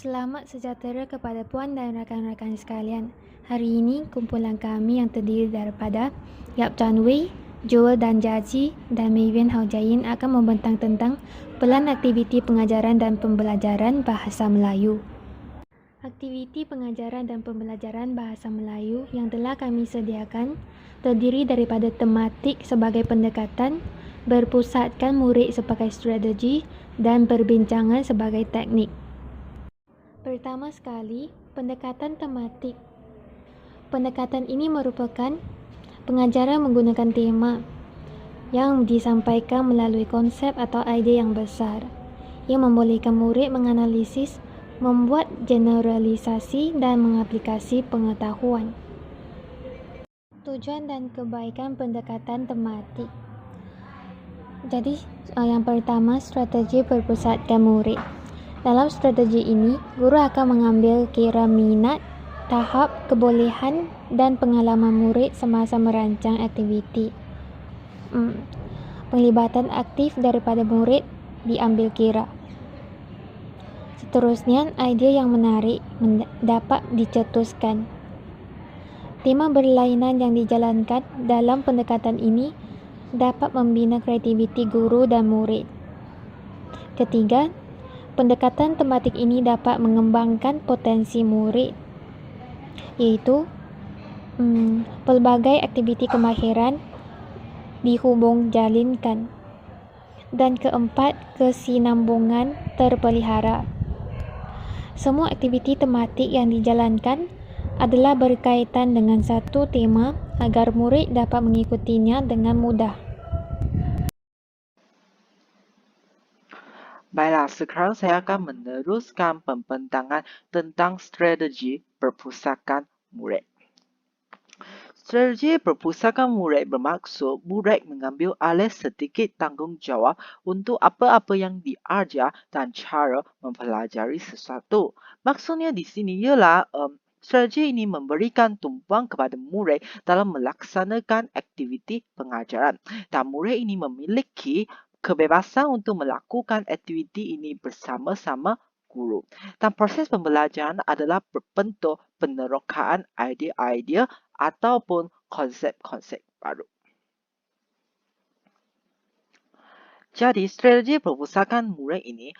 Selamat sejahtera kepada puan dan rakan-rakan sekalian. Hari ini kumpulan kami yang terdiri daripada Yap Chan Wei, Joel dan Jaji dan Mavian Hao Jain akan membentang tentang pelan aktiviti pengajaran dan pembelajaran bahasa Melayu. Aktiviti pengajaran dan pembelajaran bahasa Melayu yang telah kami sediakan terdiri daripada tematik sebagai pendekatan, berpusatkan murid sebagai strategi dan perbincangan sebagai teknik. Pertama sekali, pendekatan tematik. Pendekatan ini merupakan pengajaran menggunakan tema yang disampaikan melalui konsep atau idea yang besar, yang membolehkan murid menganalisis, membuat generalisasi dan mengaplikasi pengetahuan. Tujuan dan kebaikan pendekatan tematik. Jadi, yang pertama, strategi berpusatkan murid. Dalam strategi ini, guru akan mengambil kira minat, tahap, kebolehan dan pengalaman murid semasa merancang aktiviti. Penglibatan aktif daripada murid diambil kira. Seterusnya, idea yang menarik dapat dicetuskan. Tema berlainan yang dijalankan dalam pendekatan ini dapat membina kreativiti guru dan murid. Ketiga, pendekatan tematik ini dapat mengembangkan potensi murid, iaitu pelbagai aktiviti kemahiran dihubung jalinkan. Dan keempat, kesinambungan terpelihara. Semua aktiviti tematik yang dijalankan adalah berkaitan dengan satu tema agar murid dapat mengikutinya dengan mudah. Baiklah, sekarang saya akan meneruskan pembentangan tentang strategi perpustakaan murid. Strategi perpustakaan murid bermaksud murid mengambil alih sedikit tanggungjawab untuk apa-apa yang diajar dan cara mempelajari sesuatu. Maksudnya di sini ialah strategi ini memberikan tumpuan kepada murid dalam melaksanakan aktiviti pengajaran, dan murid ini memiliki kebebasan untuk melakukan aktiviti ini bersama-sama guru. Dan proses pembelajaran adalah berbentuk penerokaan idea-idea ataupun konsep-konsep baru. Jadi, strategi perpustakaan murid ini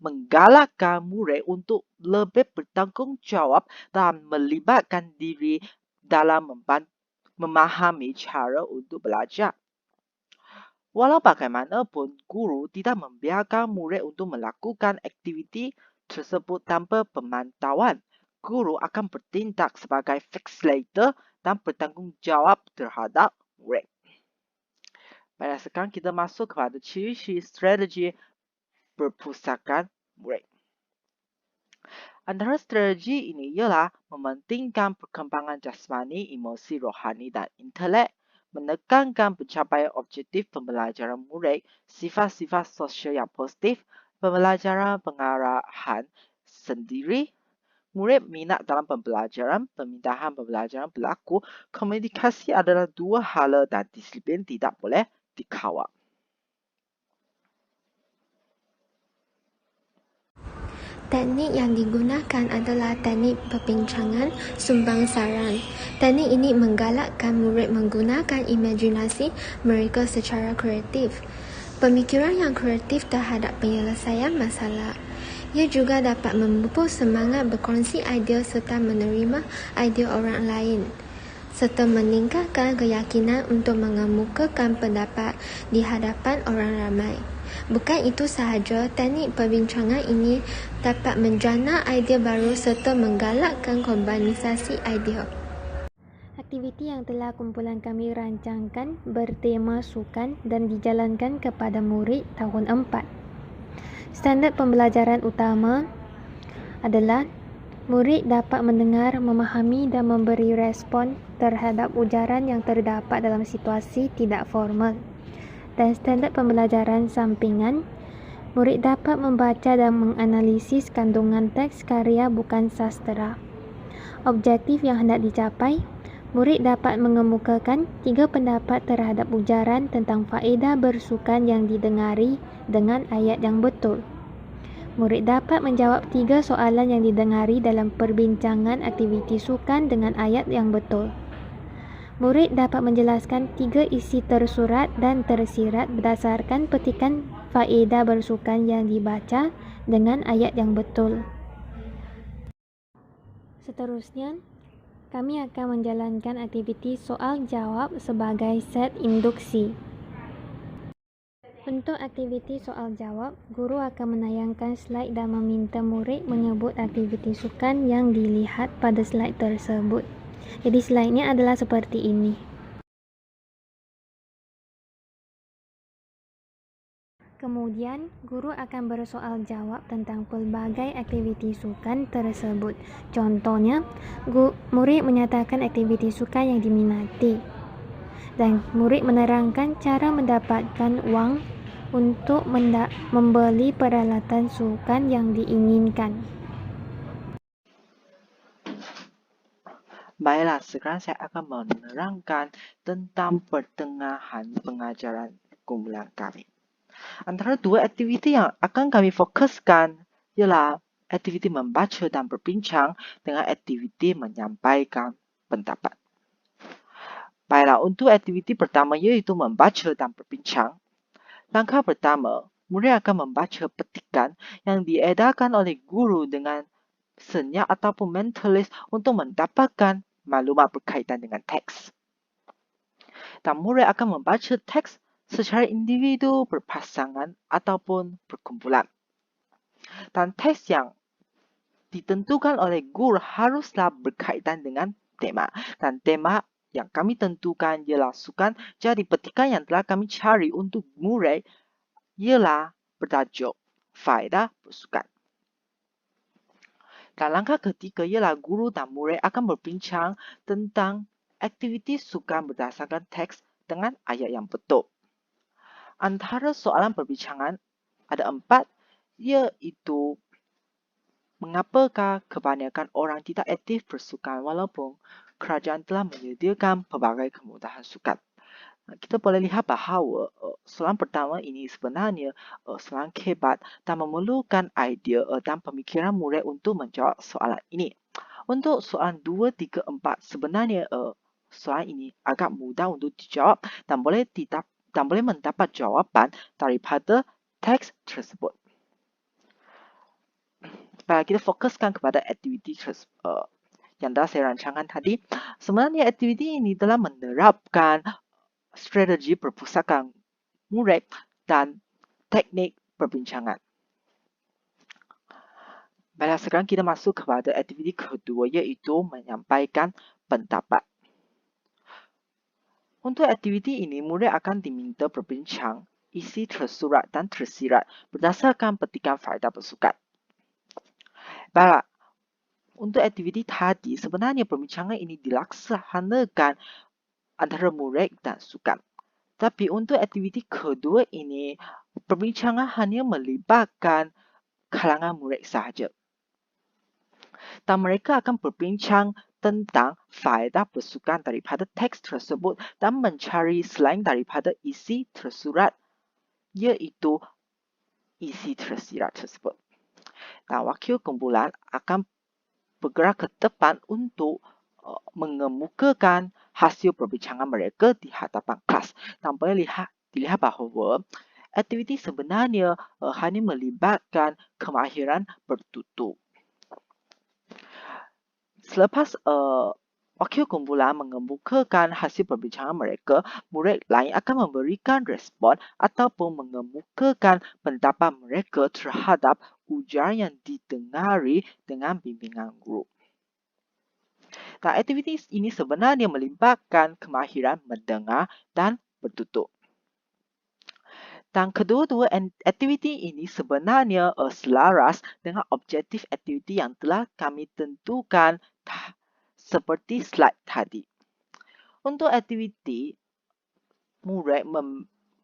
menggalakkan murid untuk lebih bertanggungjawab dan melibatkan diri dalam memahami cara untuk belajar. Walau bagaimanapun, guru tidak membiarkan murid untuk melakukan aktiviti tersebut tanpa pemantauan. Guru akan bertindak sebagai facilitator dan bertanggungjawab terhadap murid. Baiklah, sekarang kita masuk kepada ciri-ciri strategi perpustakaan murid. Antara strategi ini ialah mementingkan perkembangan jasmani, emosi, rohani dan intelek, menekankan pencapaian objektif pembelajaran murid, sifat-sifat sosial yang positif, pembelajaran pengarahan sendiri, murid minat dalam pembelajaran, pemindahan pembelajaran berlaku, komunikasi adalah dua hala dan disiplin tidak boleh dikawal. Teknik yang digunakan adalah teknik perbincangan sumbangsaran. Teknik ini menggalakkan murid menggunakan imajinasi mereka secara kreatif. Pemikiran yang kreatif terhadap penyelesaian masalah. Ia juga dapat memupuk semangat berkongsi idea serta menerima idea orang lain, serta meningkatkan keyakinan untuk mengemukakan pendapat di hadapan orang ramai. Bukan itu sahaja, teknik perbincangan ini dapat menjana idea baru serta menggalakkan kombinisasi idea. Aktiviti yang telah kumpulan kami rancangkan bertema sukan dan dijalankan kepada murid tahun 4. Standard pembelajaran utama adalah murid dapat mendengar, memahami dan memberi respon terhadap ujaran yang terdapat dalam situasi tidak formal. Dan standard pembelajaran sampingan, murid dapat membaca dan menganalisis kandungan teks karya bukan sastera. Objektif yang hendak dicapai, murid dapat mengemukakan 3 pendapat terhadap ujaran tentang faedah bersukan yang didengari dengan ayat yang betul. Murid dapat menjawab 3 soalan yang didengari dalam perbincangan aktiviti sukan dengan ayat yang betul. Murid dapat menjelaskan 3 isi tersurat dan tersirat berdasarkan petikan faedah bersukan yang dibaca dengan ayat yang betul. Seterusnya, kami akan menjalankan aktiviti soal jawab sebagai set induksi. Untuk aktiviti soal jawab, guru akan menayangkan slide dan meminta murid menyebut aktiviti sukan yang dilihat pada slide tersebut. Jadi slide-nya adalah seperti ini. Kemudian, guru akan bersoal jawab tentang pelbagai aktiviti sukan tersebut. Contohnya, murid menyatakan aktiviti sukan yang diminati. Dan murid menerangkan cara mendapatkan wang untuk membeli peralatan sukan yang diinginkan. Baiklah, sekarang saya akan menerangkan tentang pertengahan pengajaran kumpulan kami. Antara dua aktiviti yang akan kami fokuskan ialah aktiviti membaca dan berbincang dengan aktiviti menyampaikan pendapat. Baiklah, untuk aktiviti pertama iaitu membaca dan berbincang. Langkah pertama, murid akan membaca petikan yang diedarkan oleh guru dengan senyap ataupun mentalis untuk mendapatkan maklumat berkaitan dengan teks. Dan murid akan membaca teks secara individu, berpasangan ataupun berkumpulan. Dan teks yang ditentukan oleh guru haruslah berkaitan dengan tema. Dan tema yang kami tentukan ialah sukan. Jadi petikan yang telah kami cari untuk murid ialah bertajuk faedah bersukan. Dan langkah ketiga ialah guru dan murid akan berbincang tentang aktiviti sukan berdasarkan teks dengan ayat yang betul. Antara soalan perbincangan ada 4, iaitu mengapakah kebanyakan orang tidak aktif bersukan walaupun kerajaan telah menyediakan pelbagai kemudahan sukan. Kita boleh lihat bahawa soalan pertama ini sebenarnya soalan hebat dan memerlukan idea dan pemikiran murid untuk menjawab soalan ini. Untuk soalan 2, 3, 4 sebenarnya soalan ini agak mudah untuk dijawab dan boleh mendapat jawapan daripada teks tersebut. Baik, kita fokuskan kepada aktiviti yang telah saya rancangkan tadi. Sebenarnya aktiviti ini telah menerapkan strategi perpustakaan murid dan teknik perbincangan. Baiklah, sekarang kita masuk kepada aktiviti kedua iaitu menyampaikan pendapat. Untuk aktiviti ini, murid akan diminta berbincang isi tersurat dan tersirat berdasarkan petikan faedah bersukan. Baiklah, untuk aktiviti tadi sebenarnya perbincangan ini dilaksanakan antara murid dan sukan. Tapi untuk aktiviti kedua ini, perbincangan hanya melibatkan kalangan murid sahaja. Dan mereka akan berbincang tentang faedah bersukan daripada teks tersebut dan mencari selain daripada isi tersurat, iaitu isi tersirat tersebut. Dan wakil kumpulan akan bergerak ke depan untuk mengemukakan hasil perbincangan mereka di hadapan kelas. Dan boleh dilihat bahawa aktiviti sebenarnya hanya melibatkan kemahiran bertutur. Selepas wakil kumpulan mengemukakan hasil perbincangan mereka, murid lain akan memberikan respon ataupun mengemukakan pendapat mereka terhadap ujar yang didengari dengan bimbingan guru. Dan aktiviti ini sebenarnya melibatkan kemahiran mendengar dan bertutur. Dan kedua-dua aktiviti ini sebenarnya selaras dengan objektif aktiviti yang telah kami tentukan seperti slide tadi. Untuk aktiviti murid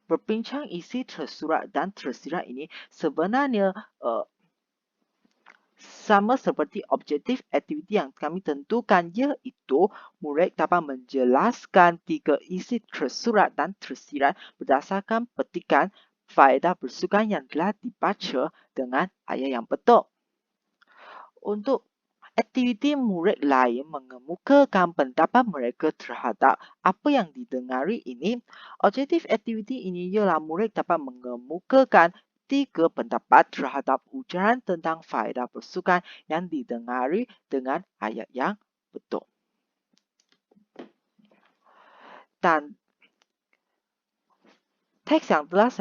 berbincang isi tersurat dan tersirat ini sebenarnya sama seperti objektif aktiviti yang kami tentukan, iaitu murid dapat menjelaskan 3 isi tersurat dan tersirat berdasarkan petikan faedah bersukan yang telah dibaca dengan ayat yang betul. Untuk aktiviti murid lain mengemukakan pendapat mereka terhadap apa yang didengari ini, objektif aktiviti ini ialah murid dapat mengemukakan 3 pendapat terhadap ujaran tentang faedah bersukan yang didengari dengan ayat yang betul. Dan teks yang telah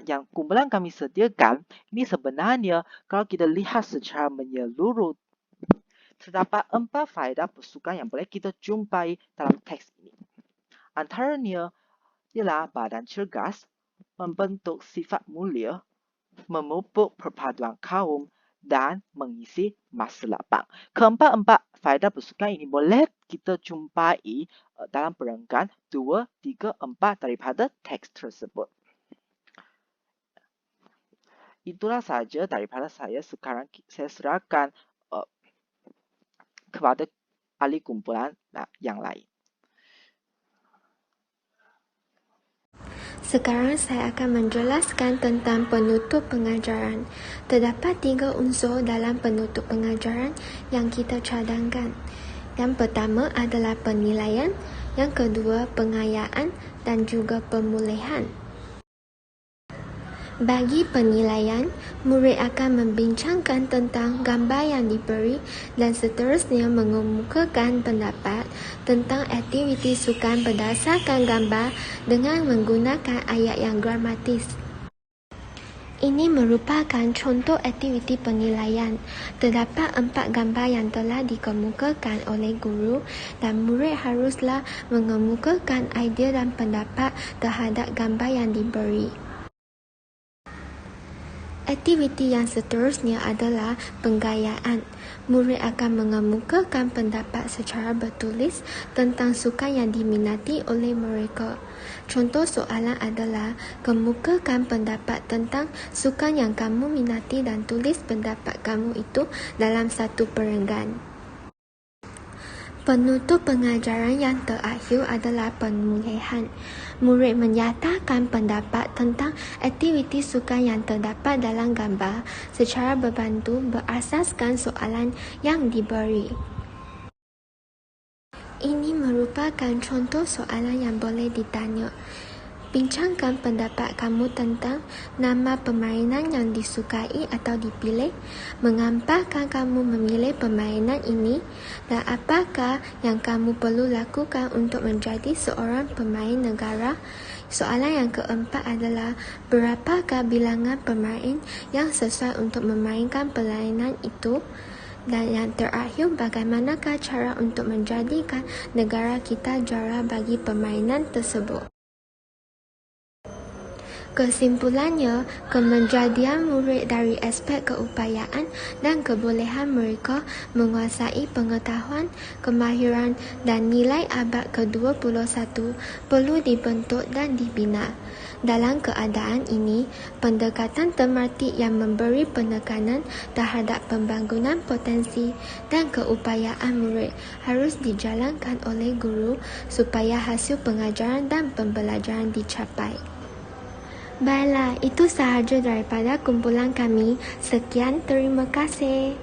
yang kumpulan kami sediakan, ini sebenarnya kalau kita lihat secara menyeluruh, terdapat 4 faedah bersukan yang boleh kita jumpai dalam teks ini. Antaranya ialah badan cergas, membentuk sifat mulia, memupuk perpaduan kaum, dan mengisi masa lapang. Keempat-empat faedah bersukan ini boleh kita jumpai dalam perenggan 2, 3, 4 daripada teks tersebut. Itulah sahaja daripada saya. Sekarang saya serahkan kepada ahli kumpulan yang lain. Sekarang saya akan menjelaskan tentang penutup pengajaran. Terdapat 3 unsur dalam penutup pengajaran yang kita cadangkan. Yang pertama adalah penilaian, yang kedua pengayaan dan juga pemulihan. Bagi penilaian, murid akan membincangkan tentang gambar yang diberi dan seterusnya mengemukakan pendapat tentang aktiviti sukan berdasarkan gambar dengan menggunakan ayat yang gramatis. Ini merupakan contoh aktiviti penilaian. Terdapat 4 gambar yang telah dikemukakan oleh guru dan murid haruslah mengemukakan idea dan pendapat terhadap gambar yang diberi. Aktiviti yang seterusnya adalah penggayaan. Murid akan mengemukakan pendapat secara bertulis tentang sukan yang diminati oleh mereka. Contoh soalan adalah kemukakan pendapat tentang sukan yang kamu minati dan tulis pendapat kamu itu dalam satu perenggan. Penutup pengajaran yang terakhir adalah pemulihan. Murid menyatakan pendapat tentang aktiviti sukan yang terdapat dalam gambar secara berbantu berasaskan soalan yang diberi. Ini merupakan contoh soalan yang boleh ditanya. Bincangkan pendapat kamu tentang nama permainan yang disukai atau dipilih, mengapakah kamu memilih permainan ini, dan apakah yang kamu perlu lakukan untuk menjadi seorang pemain negara. Soalan yang keempat adalah berapakah bilangan pemain yang sesuai untuk memainkan permainan itu. Dan yang terakhir, bagaimanakah cara untuk menjadikan negara kita juara bagi permainan tersebut. Kesimpulannya, kemenjadian murid dari aspek keupayaan dan kebolehan mereka menguasai pengetahuan, kemahiran dan nilai abad ke-21 perlu dibentuk dan dibina. Dalam keadaan ini, pendekatan tematik yang memberi penekanan terhadap pembangunan potensi dan keupayaan murid harus dijalankan oleh guru supaya hasil pengajaran dan pembelajaran dicapai. Baiklah, itu sahaja daripada kumpulan kami. Sekian, terima kasih.